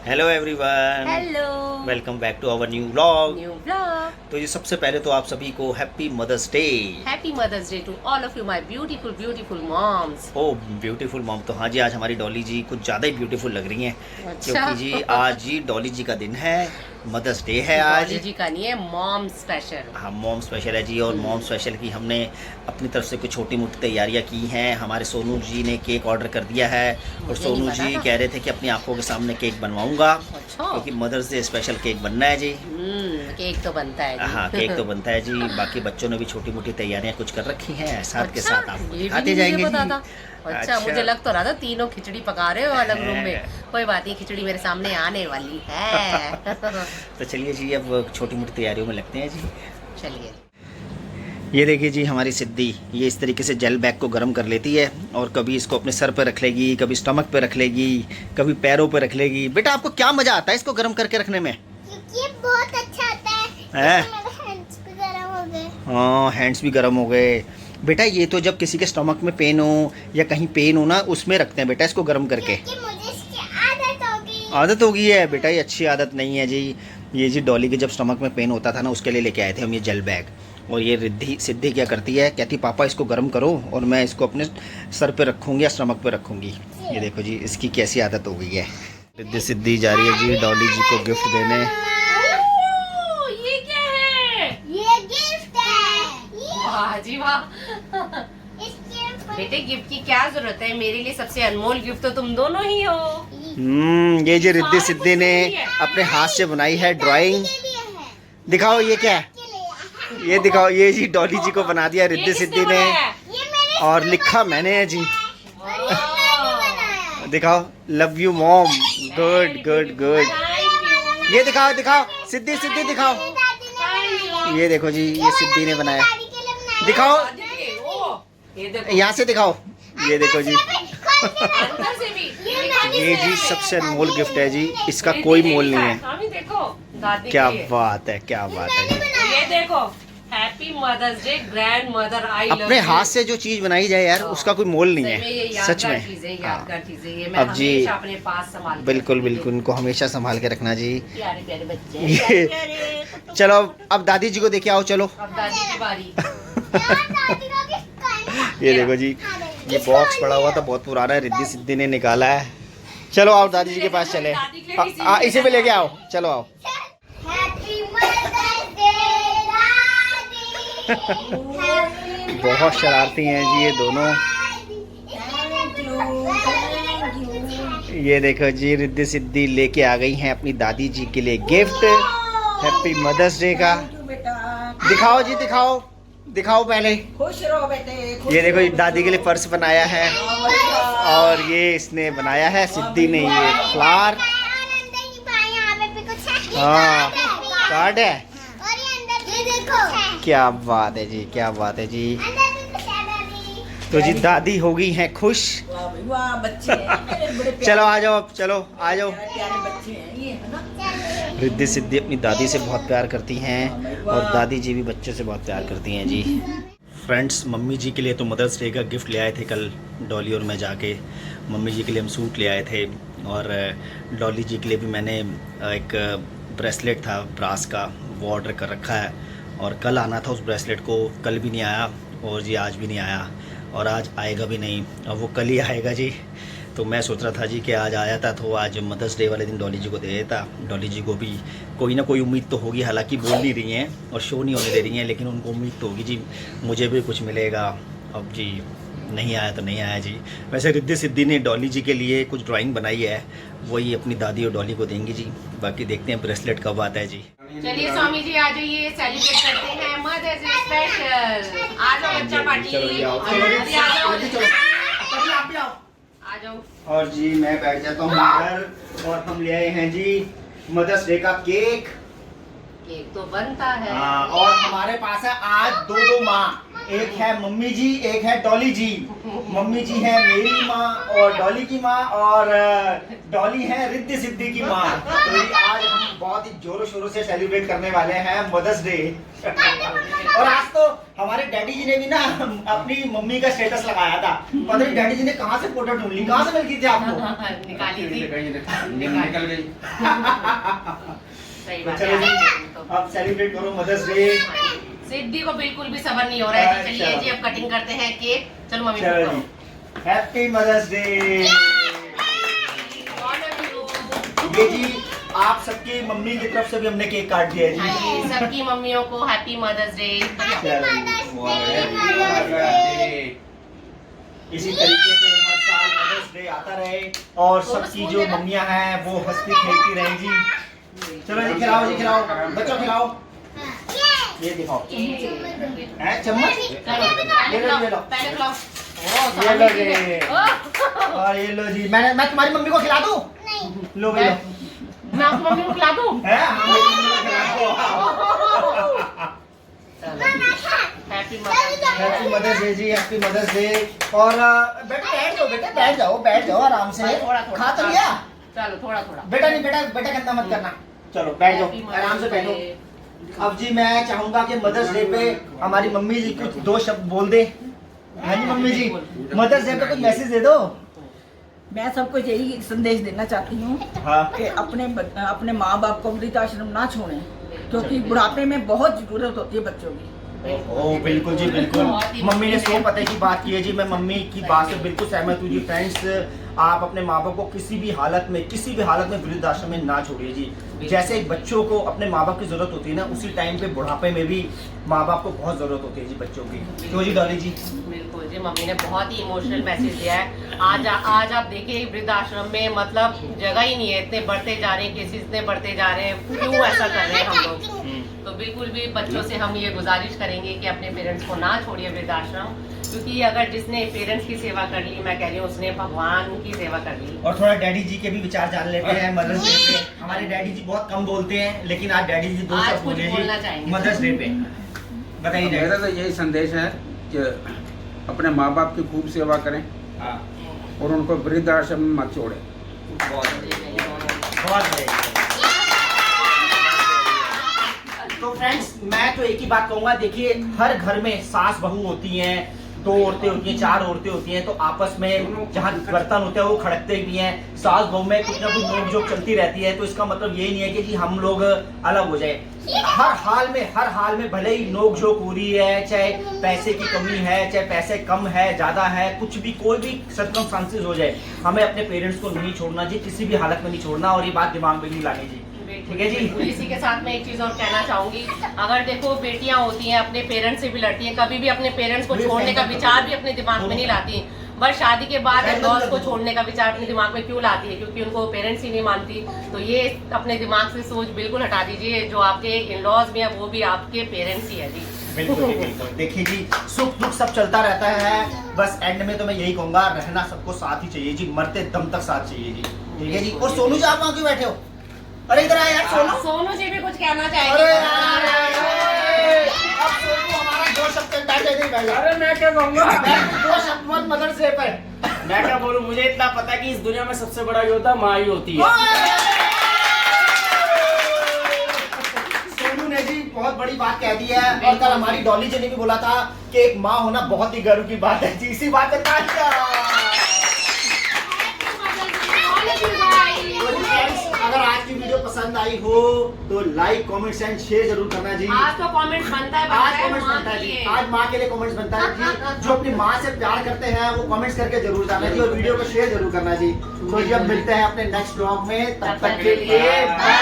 Hello everyone, hello, welcome back to our new vlog. New vlog. तो ये सबसे पहले तो आप सभी को happy mother's day. Happy mother's day to all of you my beautiful beautiful moms. Oh beautiful mom. तो हाँ जी, आज हमारी डॉली जी कुछ ज़्यादा ही ब्यूटीफुल लग रही हैं। अच्छा। क्योंकि जी आज जी डॉली जी का दिन है, मदर्स डे है आज। डॉली जी का नहीं है, मॉम स्पेशल। हाँ, मॉम स्पेशल है जी। और मॉम स्पेशल की हमने अपनी तरफ से कुछ छोटी मोटी तैयारियां की हैं। हमारे सोनू जी ने केक ऑर्डर कर दिया है और मुझे सोनू नहीं पता जी था। कह रहे थे कि अपनी आंखों के सामने केक बनवाऊंगा, अच्छा। क्योंकि मदर्स डे स्पेशल केक बनना है जी। केक तो बनता है जी। हाँ, केक तो बनता है जी। बाकी बच्चों ने भी छोटी मोटी तैयारियां कुछ कर रखी हैं, साथ के अच्छा, साथ आपको ये भी दिखाते नहीं जाएंगे मुझे पता जी। था। अच्छा, मुझे लग तो रहा था तीनों खिचड़ी पका रहे हो अलग रूम में। कोई बात नहीं, खिचड़ी मेरे सामने आने वाली है। तो चलिए जी, अब छोटी मोटी तैयारियों में लगते हैं जी। चलिए। ये देखिए जी, हमारी सिद्धि ये इस तरीके से जेल बैग को गर्म कर लेती है और कभी इसको अपने सर पे रख लेगी, कभी स्टमक पे रख लेगी, कभी पैरों पे रख लेगी। बेटा, आपको क्या मजा आता है इसको गर्म करके रखने में? ये बहुत अच्छा आता है। मेरे हैंड्स भी गर्म हो गए। हाँ, हैंड्स भी गर्म हो गए। बेटा, ये तो जब किसी के स्टमक में पेन हो या कहीं पेन हो ना, उसमें रखते हैं बेटा इसको गर्म करके। क्योंकि मुझे इसकी आदत हो गई। आदत हो गई है बेटा, ये अच्छी आदत नहीं है जी। ये जी डॉली के जब स्टमक में पेन होता था ना, उसके लिए लेके आए थे हम ये जेल बैग। और ये रिद्धि सिद्धि क्या करती है, कहती पापा इसको गर्म करो और मैं इसको अपने सर पे रखूँगी या स्टमक पे रखूँगी। ये देखो जी, इसकी कैसी आदत हो गई है। रिद्धि सिद्धि जा रही है जी डॉली जी को गिफ्ट देने। ये क्या है? ये गिफ्ट है। वाह जी वाह। इसके बेटे, गिफ्ट की क्या जरूरत है? मेरे लिए सबसे अनमोल गिफ्ट तो तुम दोनों ही हो। ये जी रिद्धि सिद्धि ने अपने हाथ से बनाई है ड्राइंग। लिए है। दिखाओ ये क्या है, के लिए। ये दिखाओ। ये जी डॉली जी को बना दिया रिद्धि सिद्धि ने, ये मेरे और लिखा मैंने है जी। और ये मैंने बनाया है। दिखाओ, love you mom. Good good good. ये दिखाओ दिखाओ, सिद्धि सिद्धि दिखाओ। दादी ने बनाया। ये देखो जी, ये सिद्धि ने बनाया। दादी के लिए बनाया। दिखाओ, ये देखो, यहाँ से दिखाओ। ये देखो जी, अंदर से भी। ये जी सबसे अनमोल गिफ्ट है जी, इसका कोई मोल नहीं है। स्वामी देखो, दादी क्या के लिए। बात है, क्या बात है जी। ये देखो, happy mother's day grandmother. I love अपने हाथ से जो चीज बनाई जाए यार, उसका कोई मोल नहीं ये है, यादगार सच में। चीजें, हाँ, यादगार चीजें ये मैं अब जी, हमेशा अपने पास संभाल के बिल्कुल रखूंगी। बिल्कुल, इनको हमेशा संभाल के रखना जी। प्यारे प्यारे बच्चे, ये प्यारे प्यारे। चलो अब दादी जी को देखे आओ, चलो। अब दादी की बारी। दादी का गिफ्ट कौन ये देखो जी, ये बॉक्स पड़ा हुआ था, बहुत पुराना है, रिद्धि सिद्धि ने निकाला है। चलो आओ दादी जी के पास चले। इसे भी लेके आओ, चलो आओ। हैप्पी मदर्स डे दादी। बहुत शरारती हैं जी ये दोनों। ये देखो जी, रिद्धि सिद्धि लेके आ गई हैं अपनी दादी जी के लिए गिफ्ट हैप्पी मदर्स डे का। दिखाओ जी, दिखाओ दिखाओ पहले। खुश रहो बेटे। ये देखो, ये दादी के लिए पर्स बनाया है, और ये इसने बनाया है सिद्धि ने ये फ्लावर। हाँ, कार्ड है। और ये अंदर ये देखो। क्या बात है जी, क्या बात है जी। अंदर भी कुछ है दादी। तो जी दादी हो गई हैं खुश। वाह भाई वाह, बच्चे हैं मेरे बड़े प्यारे। चलो आ जाओ, अब चलो आ जाओ। प्यारे बच्चे हैं ये, है ना। रिद्धि सिद्धि अपनी दादी से बहुत प्यार करती हैं और दादी जी भी बच्चों से बहुत प्यार करती हैं जी। फ्रेंड्स, मम्मी जी के लिए तो मदर्स डे का गिफ्ट ले आए थे कल डॉली और मैं जाके। मम्मी जी के लिए हम सूट ले आए थे, और डॉली जी के लिए भी मैंने एक ब्रेसलेट था ब्रास का, वो ऑर्डर कर रखा है। और कल आना था उस ब्रेसलेट को, कल भी नहीं आया, और जी आज भी नहीं आया, और आज आएगा भी नहीं, और वो कल ही आएगा जी। तो मैं सोच रहा था जी कि आज आया था तो आज मदर्स डे वाले दिन डॉली जी को दे देता। डॉली जी को भी कोई ना कोई उम्मीद तो होगी, हालांकि बोल नहीं रही हैं और शो नहीं होने दे रही हैं, लेकिन उनको उम्मीद तो होगी जी मुझे भी कुछ मिलेगा। अब जी नहीं आया तो नहीं आया जी। वैसे रिद्धि सिद्धि ने डॉली जी के लिए कुछ ड्राइंग बनाई है, वही अपनी दादी और डॉली को देंगी जी। बाकी देखते हैं ब्रेसलेट कब आता है जी। चलिए स्वामी जी आ जाइए, सेलिब्रेट करते हैं मदर्स डे स्पेशल। आ जाओ बच्चा पार्टी। चलो जी, आओ। आ जाओ। और जी मैं बैठ जाता हूँ इधर, और हम ले आए हैं जी मदर्स डे का केक। केक तो बनता है। हाँ, और हमारे पास है आज दो माँ, एक है मम्मी जी, एक है डॉली जी। मम्मी जी है मेरी माँ और डॉली की माँ, और डॉली है रिद्धि सिद्धि की माँ। तो ये आज हम बहुत ही जोरों शोरों से सेलिब्रेट करने वाले हैं मदर्स डे। और आज तो हमारे डैडी जी ने भी ना अपनी मम्मी का स्टेटस लगाया था। पता नहीं डैडी जी ने कहाँ से फोटो ढूंढ ली, कहाँ से मिल गई थी आपको? निकाली थी। निकल गई। सही तो बात चलो जी, है। अब सेलिब्रेट करो मदर्स डे। सिद्धि को बिल्कुल भी सबर नहीं हो रहा है। चलिए जी अब कटिंग करते हैं केक। चलो मम्मी को चलो जी, हैप्पी मदर्स डे। ये जी आप सबकी मम्मी की तरफ से भी हमने केक काट दिया है जी। सबकी मम्मियों को हैप्पी मदर्स डे। इसी तरीके से हर साल मदर्स डे आता रहे और सबकी जो मम्मियां हैं वो हंसती खेलती रहे जी। चलो जी खिलाओ बच्चों खिलाओ। ये दिखाओ है चम्मच। पहले खिलाओ। ये लो जी, और ये लो जी। मैं तुम्हारी मम्मी को खिला दूं? लो भाई लो। मैं आपकी मम्मी को खिला दूं? है हाँ, मेरी मम्मी को खिला दो। हैप्पी मदर्स डे जी, हैप्पी मदर्स डे। और बेटा बैठ जाओ आराम से। थोड़ा खा तो लिया? चलो थोड़ा बेटा गंदा मत करना। चलो बैठ जाओ आराम से बैठो। अब जी मैं चाहूंगा कि मदर्स डे पे हमारी मम्मी जी कुछ दो शब्द बोल दे। हाँ जी मम्मी जी, मदर्स डे पे कुछ मैसेज दे दो। मैं सबको यही संदेश देना चाहती हूँ हाँ कि अपने माँ बाप को वृद्धाश्रम ना छोड़ें, क्योंकि बुढ़ापे में बहुत जरूरत होती है बच्चों की। ओ बिल्कुल जी बिल्कुल, मम्मी ने 100 पते की बात की है जी। मैं मम्मी की बात से बिल्कुल सहमत हूँ जी। फ्रेंड्स, आप अपने माँ बाप को किसी भी हालत में वृद्धाश्रम में ना छोड़िए जी। जैसे एक बच्चों को अपने माँ बाप की जरूरत होती है ना, उसी टाइम पे बुढ़ापे में भी माँ बाप को बहुत जरूरत होती है जी बच्चों की। क्यों जी डॉली जी? बिल्कुल जी, मम्मी ने बहुत ही इमोशनल मैसेज दिया है। आज आप देखिए वृद्धाश्रम में मतलब जगह ही नहीं है, इतने बढ़ते जा रहे हैं केसेस, इतने बढ़ते जा रहे हैं। क्यों ऐसा कर रहे हैं हम लोग? तो बिल्कुल भी बच्चों से हम ये गुजारिश करेंगे कि अपने पेरेंट्स को ना छोड़िए वृद्धाश्रम, क्योंकि अगर जिसने पेरेंट्स की सेवा कर ली, मैं कह रही हूँ उसने भगवान की सेवा कर ली। और थोड़ा डैडी जी के भी विचार जान लेते हैं मदर्स डे पे। हमारे डैडी जी बहुत कम बोलते हैं, लेकिन आज डैडी जी दो शब्द बोले जी मदर्स डे पे। बताइए डैडी। मेरा तो यही संदेश है कि अपने माँ बाप की खूब सेवा करें हाँ और उनको वृद्धाश्रम में मत छोड़ें। बहुत बढ़िया। तो फ्रेंड्स, मैं तो एक ही बात कहूंगा, देखिए हर घर में सास बहू होती हैं, 2 औरतें होती हैं, 4 औरतें होती हैं, तो आपस में जहाँ बर्तन होते हैं वो खड़कते भी हैं। सास बहू में कुछ ना कुछ नोक-झोंक चलती रहती है। तो इसका मतलब ये नहीं है कि जी हम लोग अलग हो जाए। हर हाल में भले ही नोक-झोंक हो रही है, चाहे पैसे की कमी है, चाहे पैसे कम है, ज्यादा है, कुछ भी कोई भी सर्कमस्टांसेस हो जाए, हमें अपने पेरेंट्स को नहीं छोड़ना जी, किसी भी हालत में नहीं छोड़ना। और ये बात दिमाग में नहीं लानी जी, ठीक है जी। इसी के साथ मैं एक चीज और कहना चाहूंगी, अगर देखो बेटियां होती हैं अपने पेरेंट्स से भी लड़ती हैं, कभी भी अपने पेरेंट्स को छोड़ने का विचार भी अपने दिमाग में नहीं लाती, बस शादी के बाद इन-लॉज को छोड़ने का विचार अपने दिमाग में क्यों लाती है? क्योंकि उनको पेरेंट्स ही नहीं मानती। तो ये अपने दिमाग से सोच बिल्कुल हटा दीजिए, जो आपके इन-लॉज भी है वो भी आपके पेरेंट्स ही है जी। बिल्कुल। देखिए जी, सुख दुख सब चलता रहता है, बस एंड में तो मैं यही कहूंगा, रहना सबको साथ ही चाहिए जी, मरते दम तक साथ चाहिए जी, ठीक है जी। और सोनू जी आप वहाँ क्यों बैठे हो? अरे इधर आए यार सोनू। सोनू जी भी कुछ कहना अरे चाहेंगे? अब सोनू हमारा दो शब्द बैठ जाए। अरे मैं क्या कहूँगा? दो शब्द मत मदर्स डे पर। मैं क्या बोलूं, मुझे इतना पता है कि इस दुनिया में सबसे बड़ा योद्धा माँ ही होती है। सोनू ने जी बहुत बड़ी बात कह दी है। और कल हमारी डॉली जी ने भी बोला था कि एक माँ होना बहुत ही गर्व की बात है जी। इसी बात पे अगर आज की वीडियो पसंद आई हो तो लाइक कमेंट्स एंड शेयर जरूर करना जी। आज तो कमेंट्स बनता है, आज कमेंट्स बनता है जी, आज माँ के लिए कमेंट्स बनता है जी। जो अपनी माँ से प्यार करते हैं वो कमेंट्स करके जरूर जाना जी, और वीडियो को शेयर जरूर करना जी। तो जी अब मिलते हैं अपने नेक्स्ट ब्लॉग में, तब तक के लिए बाय।